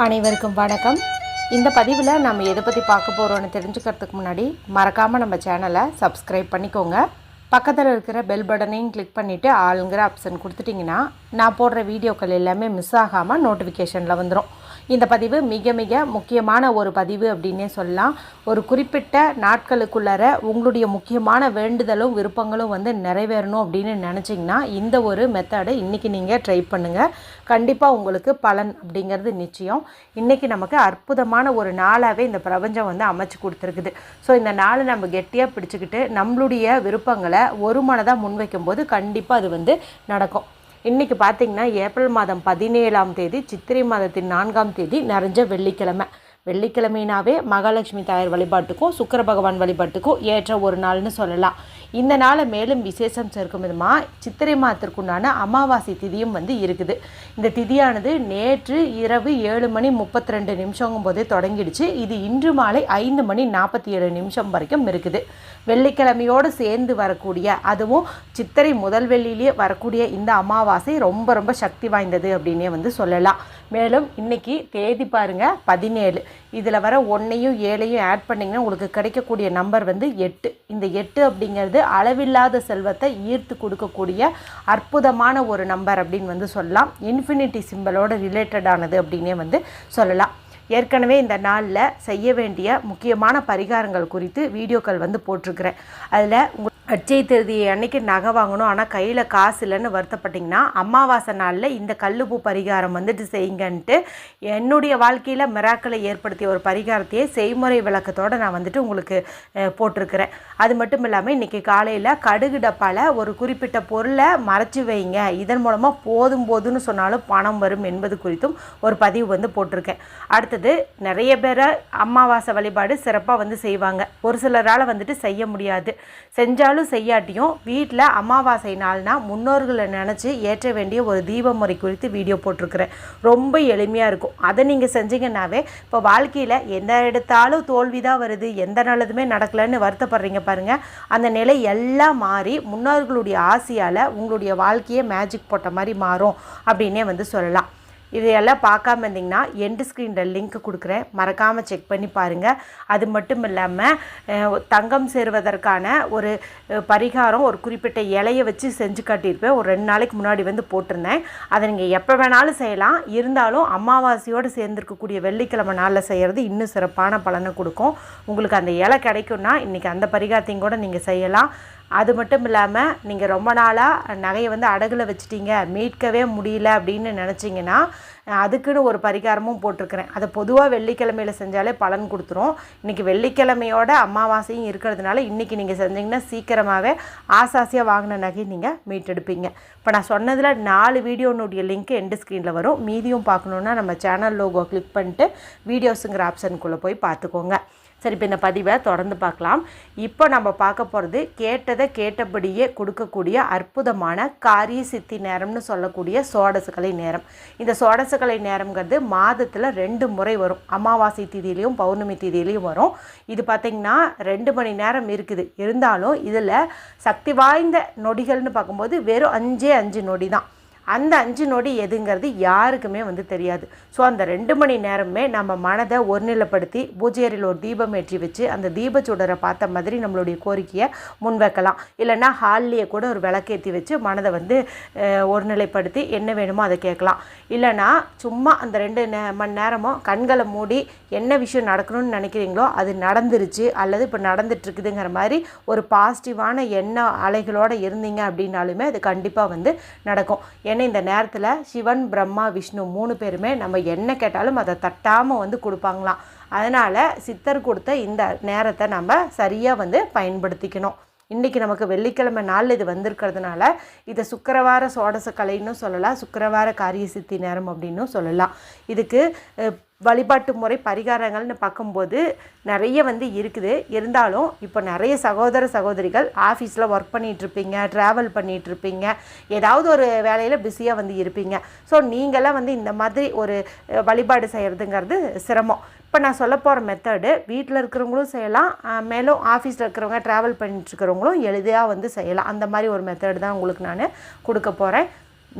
அனைவருக்கும் வணக்கம். இந்த பதிவில் நம்ம எதை பற்றி பார்க்க போகிறோன்னு தெரிஞ்சுக்கிறதுக்கு முன்னாடி மறக்காமல் நம்ம சேனலை சப்ஸ்கிரைப் பண்ணிக்கோங்க. பக்கத்தில் இருக்கிற பெல் பட்டனையும் கிளிக் பண்ணிவிட்டு ஆளுங்கிற ஆப்ஷன் கொடுத்துட்டிங்கன்னா நான் போடுற வீடியோக்கள் எல்லாமே மிஸ் ஆகாமல் நோட்டிஃபிகேஷனில் வந்துடும். இந்த பதிவு மிக மிக முக்கியமான ஒரு பதிவு அப்படின்னே சொல்லலாம். ஒரு குறிப்பிட்ட நாட்களுக்குள்ளார உங்களுடைய முக்கியமான வேண்டுதலும் விருப்பங்களும் நிறைவேறணும் அப்படின்னு நினச்சிங்கன்னா இந்த ஒரு மெத்தடை இன்றைக்கி நீங்கள் ட்ரை பண்ணுங்கள். கண்டிப்பாக உங்களுக்கு பலன் அப்படிங்கிறது நிச்சயம். இன்றைக்கி நமக்கு அற்புதமான ஒரு நாளாகவே இந்த பிரபஞ்சம் அமைச்சு கொடுத்துருக்குது. ஸோ இந்த நாளை நம்ம கெட்டியாக பிடிச்சிக்கிட்டு நம்மளுடைய விருப்பங்களை ஒரு மனதாக முன்வைக்கும்போது கண்டிப்பாக அது நடக்கும். இன்றைக்கி பார்த்திங்கன்னா ஏப்ரல் மாதம் 17ஆம் தேதி சித்திரை மாதத்தின் 4ஆம் தேதி நிறைஞ்ச வெள்ளிக்கிழமை. வெள்ளிக்கிழமைனாவே மகாலட்சுமி தாயார் வழிபாட்டுக்கும் சுக்கிர பகவான் வழிபாட்டுக்கும் ஏற்ற ஒரு நாள்னு சொல்லலாம். இந்த நாளை மேலும் விசேஷம் சேர்க்கும் விதமாக சித்திரை மாதத்திற்குண்டான அமாவாசை திதியும் இருக்குது. இந்த திதியானது நேற்று இரவு 7:32 போதே தொடங்கிடுச்சு. இது இன்று மாலை 5:47 வரைக்கும் இருக்குது. வெள்ளிக்கிழமையோடு சேர்ந்து வரக்கூடிய, அதுவும் சித்திரை முதல் வெள்ளியிலே வரக்கூடிய இந்த அமாவாசை ரொம்ப ரொம்ப சக்தி வாய்ந்தது அப்படின்னே சொல்லலாம். மேலும் இன்றைக்கி தேதி பாருங்கள் 17. இதில் வர 1ஐயும் 7ஐயும் ஆட் பண்ணிங்கன்னா உங்களுக்கு கிடைக்கக்கூடிய நம்பர் 8. இந்த 8 அப்படிங்கிறது அளவில்லாத செல்வத்தை ஈர்த்து கொடுக்கக்கூடிய அற்புதமான ஒரு நம்பர் அப்படின்னு சொல்லலாம். இன்ஃபினிட்டி சிம்பலோட ரிலேட்டடானது அப்படின்னே சொல்லலாம். ஏற்கனவே இந்த நாளில் செய்ய வேண்டிய முக்கியமான பரிகாரங்கள் குறித்து வீடியோக்கள் போட்டிருக்கிறேன். அதில் அட்சய திருதியை அன்னைக்கு நகை வாங்கணும், ஆனால் கையில் காசு இல்லைன்னு வருத்தப்பட்டிங்கன்னா அமாவாசை நாளில் இந்த கல்லுப்பூ பரிகாரம் செய்யுங்கன்ட்டு என்னுடைய வாழ்க்கையில் மிராக்களை ஏற்படுத்திய ஒரு பரிகாரத்தையே செய்முறை விளக்கத்தோடு நான் உங்களுக்கு போட்டிருக்கிறேன். அது மட்டும் இல்லாமல் இன்றைக்கி காலையில் கடுகு டப்பாவில் ஒரு குறிப்பிட்ட பொருளை மறைச்சி வைங்க, இதன் மூலமாக போதும்னு சொன்னாலும் பணம் வரும் என்பது குறித்தும் ஒரு பதிவு போட்டிருக்கேன். அடுத்தது நிறைய பேரை அமாவாசை வழிபாடு சிறப்பாக செய்வாங்க. ஒரு சிலரால் செய்ய முடியாது. செஞ்சாலும் செய்யாட்டியும் வீட்டில் அமாவாசை நாள்னா முன்னோர்களை நினச்சி ஏற்ற வேண்டிய ஒரு தீப முறை குறித்து வீடியோ போட்டிருக்கிறேன். ரொம்ப எளிமையாக இருக்கும். அதை நீங்கள் செஞ்சீங்கன்னாவே இப்போ வாழ்க்கையில் எந்த எடுத்தாலும் தோல்வி தான் வருது, எந்த நல்லதுமே நடக்கலைன்னு வருத்தப்படுறீங்க பாருங்கள், அந்த நிலை எல்லாம் மாறி முன்னோர்களுடைய ஆசையால் உங்களுடைய வாழ்க்கையை மேஜிக் போட்ட மாதிரி மாறும் அப்படின்னே சொல்லலாம். இதையெல்லாம் பார்க்காம இருந்தீங்கன்னா எண்டு ஸ்க்ரீனில் லிங்க் கொடுக்குறேன், மறக்காமல் செக் பண்ணி பாருங்கள். அது மட்டும் இல்லாமல் தங்கம் சேருவதற்கான ஒரு பரிகாரம் ஒரு குறிப்பிட்ட இலையை வச்சு செஞ்சு காட்டியிருப்பேன். ஒரு 2 நாளைக்கு முன்னாடி போட்டிருந்தேன். அதை நீங்கள் எப்போ வேணாலும் செய்யலாம். இருந்தாலும் அமாவாசையோடு சேர்ந்துருக்கக்கூடிய வெள்ளிக்கிழமை நாளில் செய்கிறது இன்னும் சிறப்பான பலனை கொடுக்கும். உங்களுக்கு அந்த இலை கிடைக்கும்னா இன்றைக்கி அந்த பரிகாரத்தையும் கூட நீங்கள் செய்யலாம். அது மட்டும் இல்லாமல் நீங்கள் ரொம்ப நாளாக நகையை அடகுல வச்சுட்டீங்க, மீட்கவே முடியல அப்படின்னு நினச்சிங்கன்னா அதுக்குன்னு ஒரு பரிகாரமும் போட்டிருக்கிறேன். அதை பொதுவாக வெள்ளிக்கிழமையில் செஞ்சாலே பலன் கொடுத்துரும். இன்றைக்கி வெள்ளிக்கிழமையோட அமாவாசையும் இருக்கிறதுனால இன்றைக்கி நீங்கள் செஞ்சிங்கன்னா சீக்கிரமாகவே ஆசாசியாக வாங்கின நகை நீங்கள் மீட்டெடுப்பீங்க. இப்போ நான் சொன்னதில் 4 வீடியோனுடைய லிங்க் எண்டு ஸ்க்ரீனில் வரும். மீதியும் பார்க்கணுன்னா நம்ம சேனல் லோகோ கிளிக் பண்ணிட்டு வீடியோஸுங்கிற ஆப்ஷனுக்குள்ளே போய் பார்த்துக்கோங்க. சரி, இப்போ இந்த பதிவை தொடர்ந்து பார்க்கலாம். இப்போ நம்ம பார்க்க போகிறது கேட்டதை கேட்டபடியே கொடுக்கக்கூடிய அற்புதமான காரிய சித்தி நேரம்னு சொல்லக்கூடிய சோடசுக்கலை நேரம். இந்த சோடசுக்கலை நேரம்ங்கிறது மாதத்தில் 2 முறை வரும். அமாவாசை திதியிலையும் பௌர்ணமி திதியிலையும் வரும். இது பார்த்திங்கன்னா 2 மணி நேரம் இருக்குது. இருந்தாலும் இதில் சக்தி வாய்ந்த நொடிகள்னு பார்க்கும்போது வெறும் 5 நொடி தான். அந்த 5 நொடி எதுங்கிறது யாருக்குமே தெரியாது. ஸோ அந்த 2 மணி நேரமே நம்ம மனதை ஒருநிலைப்படுத்தி பூஜை அறையில் ஒரு தீபம் ஏற்றி வச்சு அந்த தீபச்சுடரை பார்த்த மாதிரி நம்மளுடைய கோரிக்கையை முன்வைக்கலாம். இல்லைன்னா ஹால்லேயே கூட ஒரு விளக்கேற்றி வச்சு மனதை ஒருநிலைப்படுத்தி என்ன வேணுமோ அதை கேட்கலாம். இல்லைனா சும்மா அந்த 2 மணி நேரமும் கண்களை மூடி என்ன விஷயம் நடக்கணும்னு நினைக்கிறீங்களோ அது நடந்துருச்சு அல்லது இப்போ நடந்துட்டுருக்குதுங்கிற மாதிரி ஒரு பாசிட்டிவான எண்ண அலைகளோடு இருந்தீங்க அப்படின்னாலுமே அது கண்டிப்பாக நடக்கும். ஏன்னா இந்த நேரத்தில் சிவன் பிரம்மா விஷ்ணு 3 பேருமே நம்ம என்ன கேட்டாலும் அதை தட்டாமல் கொடுப்பாங்களாம். அதனால் சித்தர் கொடுத்த இந்த நேரத்தை நம்ம சரியாக பயன்படுத்திக்கணும். இன்றைக்கி நமக்கு வெள்ளிக்கிழமை நாள் இது வந்திருக்கிறதுனால இதை சுக்கிரவார சோடச கலைன்னு சொல்லலாம், சுக்கிரவார காரிய சித்தி நேரம் அப்படின்னு சொல்லலாம். இதுக்கு வழிபாட்டு முறை பரிகாரங்கள்னு பார்க்கும்போது நிறைய இருக்குது. இருந்தாலும் இப்போ நிறைய சகோதர சகோதரிகள் ஆஃபீஸில் ஒர்க் பண்ணிகிட்ருப்பீங்க, ட்ராவல் பண்ணிகிட்ருப்பீங்க, ஏதாவது ஒரு வேலையில் பிஸியாக இருப்பீங்க. ஸோ நீங்களாம் இந்த மாதிரி ஒரு வழிபாடு செய்கிறதுங்கிறது சிரமம். இப்போ நான் சொல்ல போகிற மெத்தடு வீட்டில் இருக்கிறவங்களும் செய்யலாம், மேலும் ஆஃபீஸில் இருக்கிறவங்க ட்ராவல் பண்ணிட்டுருக்கிறவங்களும் எளிதாக செய்யலாம். அந்த மாதிரி ஒரு மெத்தடு தான் உங்களுக்கு நான் கொடுக்க போகிறேன்.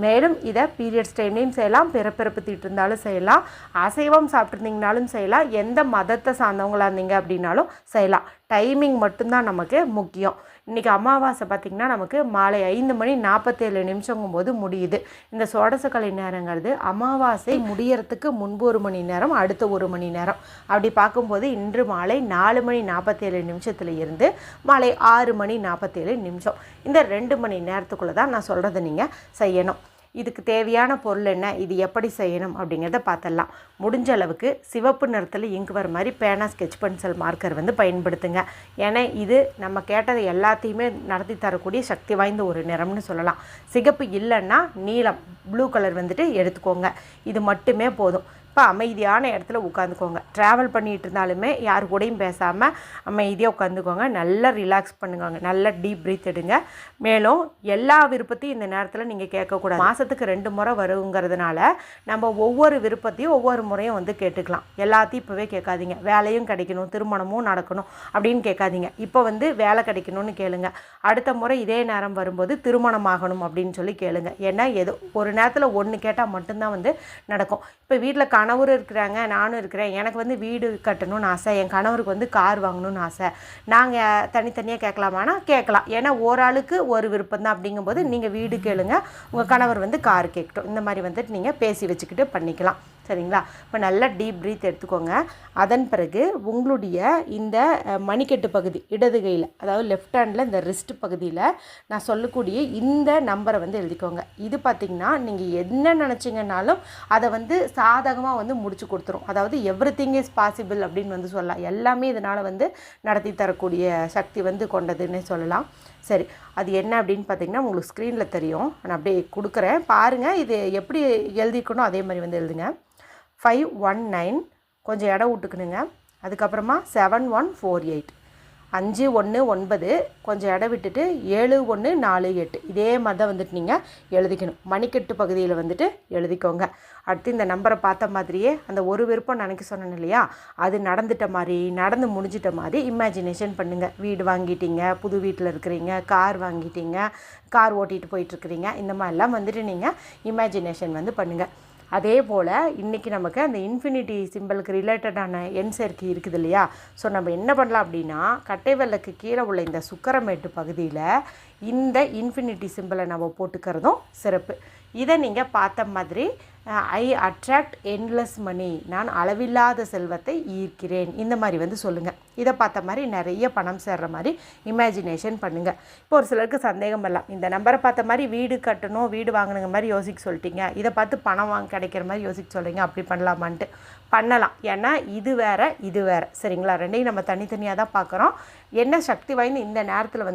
மேலும் இதை பீரியட்ஸ் டைம்லையும் செய்யலாம், பிறப்பிறப்பு தீட்டு இருந்தாலும் செய்யலாம், அசைவம் சாப்பிட்ருந்தீங்கனாலும் செய்யலாம், எந்த மதத்தை சார்ந்தவங்களாக இருந்தீங்க அப்படின்னாலும் செய்யலாம். டைமிங் மட்டும்தான் நமக்கு முக்கியம். இன்றைக்கி அமாவாசை பார்த்திங்கன்னா நமக்கு மாலை 5:47 முடியுது. இந்த சோடசக்கலை நேரங்கிறது அமாவாசை முடியறதுக்கு முன்பு 1 மணி நேரம், அடுத்த 1 மணி நேரம். அப்படி பார்க்கும்போது இன்று மாலை 4:47 இருந்து மாலை 6:47. இந்த 2 மணி நேரத்துக்குள்ளே தான் நான் சொல்கிறத நீங்கள் செய்யணும். இதுக்கு தேவையான பொருள் என்ன, இது எப்படி செய்யணும் அப்படிங்கிறத பார்த்துடலாம். முடிஞ்ச அளவுக்கு சிவப்பு நிறத்தில் இங்கு வர மாதிரி பேனா, ஸ்கெட்ச் பென்சில், மார்க்கர் பயன்படுத்துங்க. ஏன்னா இது நம்ம கேட்டதை எல்லாத்தையுமே நடத்தி தரக்கூடிய சக்தி வாய்ந்த ஒரு நிறம்னு சொல்லலாம். சிகப்பு இல்லைன்னா நீலம், ப்ளூ கலர் எடுத்துக்கோங்க. இது மட்டுமே போதும். இப்போ அமைதியான இடத்துல உட்காந்துக்கோங்க. ட்ராவல் பண்ணிகிட்டு இருந்தாலுமே யார் கூடயும் பேசாமல் அமைதியாக உட்காந்துக்கோங்க. நல்லா ரிலாக்ஸ் பண்ணுங்க, நல்லா டீப் ப்ரீத் எடுங்க. மேலும் எல்லா விருப்பத்தையும் இந்த நேரத்தில் நீங்கள் கேட்கக்கூடாது. மாதத்துக்கு 2 முறை வருங்கிறதுனால நம்ம ஒவ்வொரு விருப்பத்தையும் ஒவ்வொரு முறையும் கேட்டுக்கலாம். எல்லாத்தையும் இப்போவே கேட்காதீங்க. வேலையும் கிடைக்கணும், திருமணமும் நடக்கணும் அப்படின்னு கேட்காதீங்க. இப்போ வேலை கிடைக்கணும்னு கேளுங்க. அடுத்த முறை இதே நேரம் வரும்போது திருமணம் ஆகணும் அப்படின்னு சொல்லி கேளுங்க. ஏன்னா ஏதோ ஒரு நேரத்தில் ஒன்று கேட்டால் மட்டும்தான் நடக்கும். இப்போ வீட்டில் கணவர் இருக்கிறாங்க, நானும் இருக்கிறேன். எனக்கு வீடு கட்டணும்னு ஆசை, என் கணவருக்கு கார் வாங்கணும்னு ஆசை. நாங்கள் தனித்தனியாக கேட்கலாமானா கேட்கலாம். ஏன்னா ஓராளுக்கு ஒரு விருப்பம் தான். அப்படிங்கும்போது நீங்கள் வீடு கேளுங்க, உங்கள் கணவர் கார் கேட்கட்டும். இந்த மாதிரி நீங்கள் பேசி வச்சுக்கிட்டு பண்ணிக்கலாம். சரிங்களா? இப்போ நல்லா டீப் ப்ரீத் எடுத்துக்கோங்க. அதன் பிறகு உங்களுடைய இந்த மணிக்கட்டு பகுதி இடது கையில், அதாவது லெஃப்ட் ஹேண்டில் இந்த ரிஸ்ட் பகுதியில் நான் சொல்லக்கூடிய இந்த நம்பரை எழுதிக்கோங்க. இது பார்த்திங்கன்னா நீங்கள் என்ன நினச்சிங்கன்னாலும் அதை சாதகமாக முடிச்சு கொடுத்துரும். அதாவது எவ்ரிதிங் இஸ் பாசிபிள் அப்படின்னு சொல்லலாம். எல்லாமே இதனால் நடத்தி தரக்கூடிய சக்தி கொண்டதுன்னு சொல்லலாம். சரி, அது என்ன அப்படின்னு பார்த்திங்கன்னா உங்களுக்கு ஸ்க்ரீனில் தெரியும். நான் அப்படியே கொடுக்குறேன் பாருங்கள். இது எப்படி எழுதிக்கணும் அதே மாதிரி எழுதுங்க. 519 கொஞ்சம் இடம் விட்டுக்கணுங்க. அதுக்கப்புறமா 7148, 519 கொஞ்சம் இடம் விட்டுட்டு 7148. இதே மாதிரி தான் நீங்கள் எழுதிக்கணும். மணிக்கட்டு பகுதியில் எழுதிக்கோங்க. அடுத்து இந்த நம்பரை பார்த்த மாதிரியே அந்த ஒரு விருப்பம் நினைக்க சொன்னேன் இல்லையா, அது நடந்துட்ட மாதிரி, நடந்து முடிஞ்சிட்ட மாதிரி இமேஜினேஷன் பண்ணுங்கள். வீடு வாங்கிட்டீங்க, புது வீட்டில் இருக்கிறீங்க, கார் வாங்கிட்டீங்க, கார் ஓட்டிகிட்டு போயிட்டுருக்கிறீங்க. இந்த மாதிரிலாம் நீங்கள் இமேஜினேஷன் பண்ணுங்கள். அதே போல் இன்றைக்கி நமக்கு அந்த இன்ஃபினிட்டி சிம்பிளுக்கு ரிலேட்டடான எண் சேர்க்கை இருக்குது இல்லையா. ஸோ நம்ம என்ன பண்ணலாம் அப்படின்னா, கட்டை வெள்ளைக்கு கீழே உள்ள இந்த சுக்கரமேட்டு பகுதியில் இந்த இன்ஃபினிட்டி சிம்பிளை நம்ம போட்டுக்கிறதும் சிறப்பு. இதை நீங்கள் பார்த்த மாதிரி ஐ அட்ராக்ட் என்லெஸ் மணி, நான் அளவில்லாத செல்வத்தை ஈர்க்கிறேன், இந்த மாதிரி சொல்லுங்கள். இதை பார்த்த மாதிரி நிறைய பணம் சேர்ற மாதிரி இமேஜினேஷன் பண்ணுங்கள். இப்போ ஒரு சிலருக்கு சந்தேகம் வரலாம், இந்த நம்பரை பார்த்த மாதிரி வீடு கட்டணும், வீடு வாங்கினுங்க மாதிரி யோசிக்க சொல்லிட்டீங்க, இதை பார்த்து பணம் கிடைக்கிற மாதிரி யோசிக்க சொல்கிறீங்க, அப்படி பண்ணலாமான்ட்டு. பண்ணலாம். ஏன்னா இது வேறு இது வேறு. சரிங்களா? ரெண்டையும் நம்ம தனித்தனியாக தான் பார்க்குறோம். என்ன சக்தி வாய்ந்து இந்த நேரத்தில்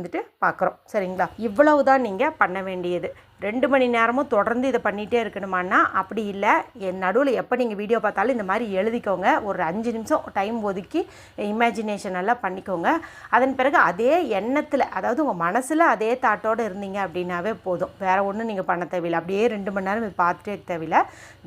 பார்க்குறோம். சரிங்களா? இவ்வளவு தான் நீங்கள் பண்ண வேண்டியது. 2 மணி நேரமும் தொடர்ந்து இதை பண்ணிகிட்டே இருக்கணுமான்னா அப்படி இல்லை. என் நடுவில் எப்போ நீங்கள் வீடியோ பார்த்தாலும் இந்த மாதிரி எழுதிக்கோங்க. ஒரு 5 நிமிஷம் டைம் ஒதுக்கி இமேஜினேஷன் எல்லாம் பண்ணிக்கோங்க. அதன் பிறகு அதே எண்ணத்தில், அதாவது உங்கள் மனசில் அதே தாட்டோடு இருந்தீங்க அப்படின்னாவே போதும். வேறு ஒன்றும் நீங்கள் பண்ண தேவையில்லை. அப்படியே 2 மணி நேரம் இது பார்த்துட்டே தேவையில்லை.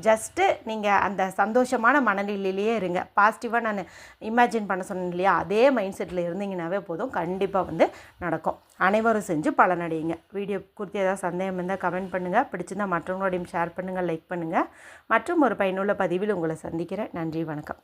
ஜஸ்ட்டு நீங்கள் அந்த சந்தோஷமான மனநிலையிலேயே இருங்க. பாசிட்டிவாக நான் இமேஜின் பண்ண சொன்னேன் இல்லையா, அதே மைண்ட் செட்டில் இருந்தீங்கன்னாவே போதும். கண்டிப்பாக நடக்கும். அனைவரும் செஞ்சு பலனடையுங்க. வீடியோ குறித்து ஏதாவது சந்தேகம் இருந்தால் கமெண்ட் பண்ணுங்கள். பிடிச்சிருந்தால் மற்றவங்களோடையும் ஷேர் பண்ணுங்கள், லைக் பண்ணுங்கள். மற்றும் ஒரு பயனுள்ள பதிவில் உங்களை சந்திக்கிறேன். நன்றி, வணக்கம்.